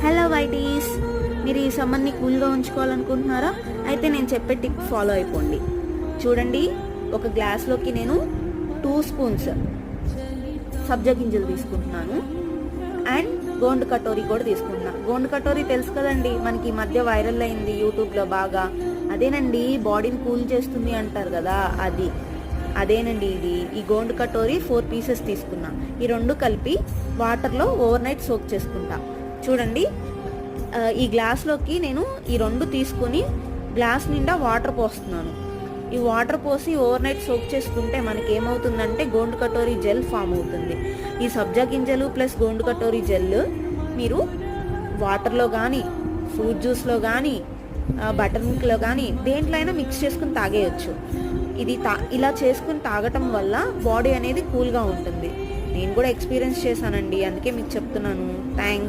Hello వైటీస్, మీరు ఈ సమ్మర్ని కూల్గా ఉంచుకోవాలనుకుంటున్నారా? అయితే నేను చెప్పే టిప్ ఫాలో అయిపోండి. చూడండి, ఒక గ్లాస్లోకి నేను 2 స్పూన్స్ సబ్జా గింజలు తీసుకుంటున్నాను అండ్ గోండు కటోరీ కూడా తీసుకుంటున్నాను. గోండు కటోరీ తెలుసు కదండి, మనకి ఈ మధ్య వైరల్ అయింది యూట్యూబ్లో బాగా. అదేనండి, బాడీని కూల్ చేస్తుంది అంటారు కదా, అదేనండి ఇది. ఈ గోండు కటోరీ 4 పీసెస్ తీసుకున్నా. ఈ రెండు కలిపి వాటర్లో ఓవర్ నైట్ సోక్ చేసుకుంటా. చూడండి, ఈ గ్లాస్లోకి నేను ఈ రెండు తీసుకుని గ్లాస్ నిండా వాటర్ పోస్తున్నాను. ఈ వాటర్ పోసి ఓవర్ నైట్ సోక్ చేసుకుంటే మనకి ఏమవుతుందంటే గోండు కటోరీ జెల్ ఫామ్ అవుతుంది. ఈ సబ్జా గింజలు ప్లస్ గోండు కటోరీ జెల్ మీరు వాటర్లో కానీ, ఫ్రూట్ జ్యూస్లో కానీ, బటర్ మిల్క్లో కానీ దేంట్లో అయినా మిక్స్ చేసుకుని తాగేయచ్చు. ఇది ఇలా చేసుకుని తాగటం వల్ల బాడీ అనేది కూల్గా ఉంటుంది. నేను కూడా ఎక్స్పీరియన్స్ చేశానండి, అందుకే మీకు చెప్తున్నాను. థ్యాంక్స్.